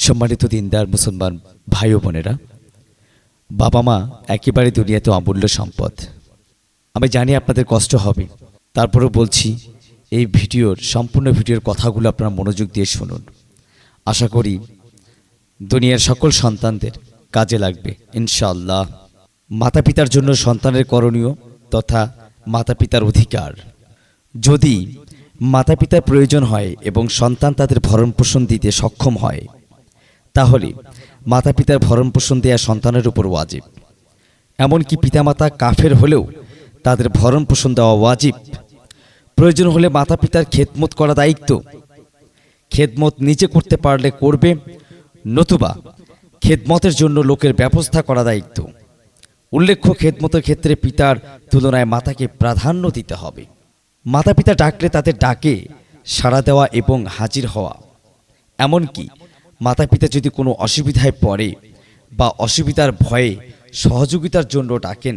সম্মানিত দিনদার মুসলমান ভাই ও বোনেরা, বাবা মা একেবারে দুনিয়াতে অমূল্য সম্পদ। আমি জানি আপনাদের কষ্ট হবে, তারপরেও বলছি এই সম্পূর্ণ ভিডিওর কথাগুলো আপনারা মনোযোগ দিয়ে শুনুন। আশা করি দুনিয়ার সকল সন্তানদের কাজে লাগবে ইনশাআল্লাহ। মাতা পিতার জন্য সন্তানের করণীয় তথা মাতা পিতার অধিকার। যদি মাতা পিতার প্রয়োজন হয় এবং সন্তান তাদের ভরণ পোষণ দিতে সক্ষম হয়, তাহলে মাতা পিতার ভরণ পোষণ দেওয়া সন্তানের উপর ওয়াজিব। এমনকি পিতামাতা কাফের হলেও তাদের ভরণ পোষণ দেওয়া ওয়াজিব। প্রয়োজন হলে মাতা পিতার খেদমত করা দায়িত্ব। খেদমত নিজে করতে পারলে করবে, নতুবা খেদমতের জন্য লোকের ব্যবস্থা করা দায়িত্ব। উল্লেখ্য, খেদমতের ক্ষেত্রে পিতার তুলনায় মাতাকে প্রাধান্য দিতে হবে। মাতা পিতা ডাকলে তাদের ডাকে সাড়া দেওয়া এবং হাজির হওয়া। এমনকি মাতা পিতা যদি কোনো অসুবিধায় পড়ে বা অসুবিধার ভয়ে সহযোগিতার জন্য ডাকেন,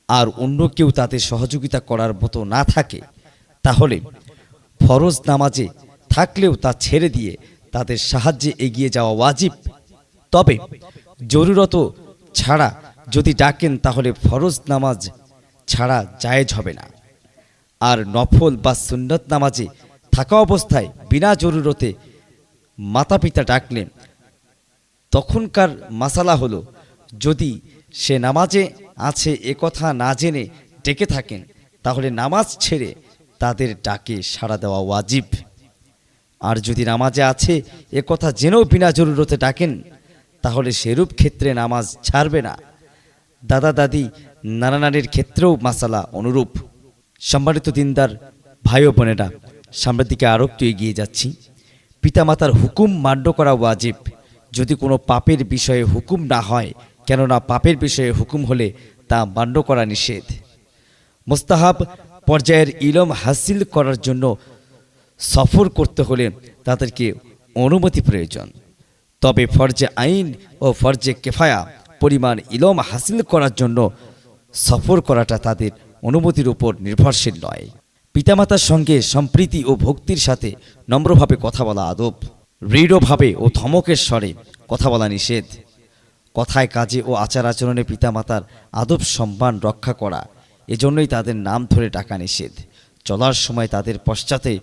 আর অন্য কেউ তাদের সহযোগিতা করার মতো না থাকে, তাহলে ফরজ নামাজে থাকলেও তা ছেড়ে দিয়ে তাদের সাহায্যে এগিয়ে যাওয়া ওয়াজিব। তবে জরুরত ছাড়া যদি ডাকেন তাহলে ফরজ নামাজ ছাড়া জায়েজ হবে না। আর নফল বা সুন্নত নামাজে থাকা অবস্থায় বিনা জরুরতে মাতা পিতা ডাকলেন, তখনকার মাসালা হলো, যদি সে নামাজে আছে একথা না জেনে ডেকে থাকেন, তাহলে নামাজ ছেড়ে তাদের ডাকে সাড়া দেওয়া ওয়াজিব। আর যদি নামাজে আছে একথা জেনেও বিনা জরুরতে ডাকেন, তাহলে সেরূপ ক্ষেত্রে নামাজ ছাড়বে না। দাদা দাদি নানা নানির ক্ষেত্রেও মাসালা অনুরূপ। সম্মানিত দিনদার ভাই ও বোনেরা, সামনের দিকে আরও একটু এগিয়ে যাচ্ছি। পিতামাতার হুকুম মান্য করা ওয়াজিব যদি কোনো পাপের বিষয়ে হুকুম না হয়, কেননা পাপের বিষয়ে হুকুম হলে তা মান্য করা নিষেধ। মুস্তাহাব পর্যায়ের ইলম হাসিল করার জন্য সফর করতে হলে তাদেরকে অনুমতি প্রয়োজন। তবে ফরজে আইন ও ফরজে কেফায়া পরিমাণ ইলম হাসিল করার জন্য সফর করাটা তাদের অনুমতির উপর নির্ভরশীল নয়। পিতামাতার সঙ্গে সম্প্রীতি ও ভক্তির সাথে নম্রভাবে কথা বলা আদব। দৃঢ়ভাবে ও ধমকের স্বরে কথা বলা নিষেধ। কথায় কাজে ও আচার আচরণে পিতামাতার আদব সম্মান রক্ষা করা, এজন্যই তাদের নাম ধরে ডাকা নিষেধ। চলার সময় তাদের পশ্চাতে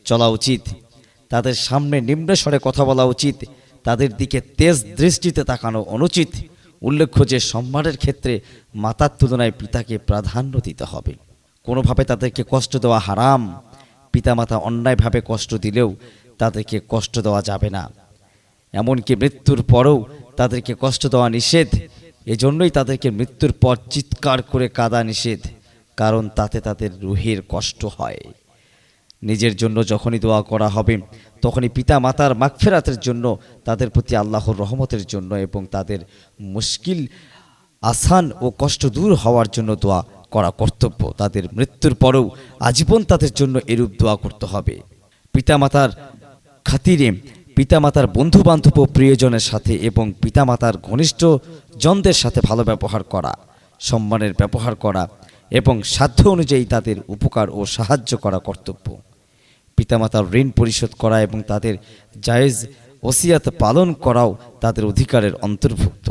চলা উচিত। তাদের সামনে নিম্ন স্বরে কথা বলা উচিত। তাদের দিকে তেজ দৃষ্টিতে তাকানো অনুচিত। উল্লেখ্য যে সম্মানের ক্ষেত্রে মাতার তুলনায় পিতাকে প্রাধান্য দিতে হবে। কোনোভাবে তাদেরকে কষ্ট দেওয়া হারাম। পিতামাতা অন্যায়ভাবে কষ্ট দিলেও তাদেরকে কষ্ট দেওয়া যাবে না। এমনকি মৃত্যুর পরেও তাদেরকে কষ্ট দেওয়া নিষেধ। এজন্যই তাদেরকে মৃত্যুর পর চিৎকার করে কাঁদা নিষেধ, কারণ তাতে তাদের রুহের কষ্ট হয়। নিজের জন্য যখনই দোয়া করা হবে, তখনই পিতা মাতার মাগফিরাতের জন্য, তাদের প্রতি আল্লাহর রহমতের জন্য এবং তাদের মুশকিল আসান ও কষ্ট দূর হওয়ার জন্য দোয়া করা কর্তব্য। তাদের মৃত্যুর পরেও আজীবন তাদের জন্য এরূপ দোয়া করতে হবে। পিতামাতার খাতিরে পিতামাতার বন্ধু বান্ধব ও প্রিয়জনের সাথে এবং পিতামাতার ঘনিষ্ঠ জনদের সাথে ভালো ব্যবহার করা, সম্মানের ব্যবহার করা এবং সাধ্য অনুযায়ী তাদের উপকার ও সাহায্য করা কর্তব্য। পিতামাতার ঋণ পরিশোধ করা এবং তাদের জায়েজ ওসিয়াত পালন করাও তাদের অধিকারের অন্তর্ভুক্ত।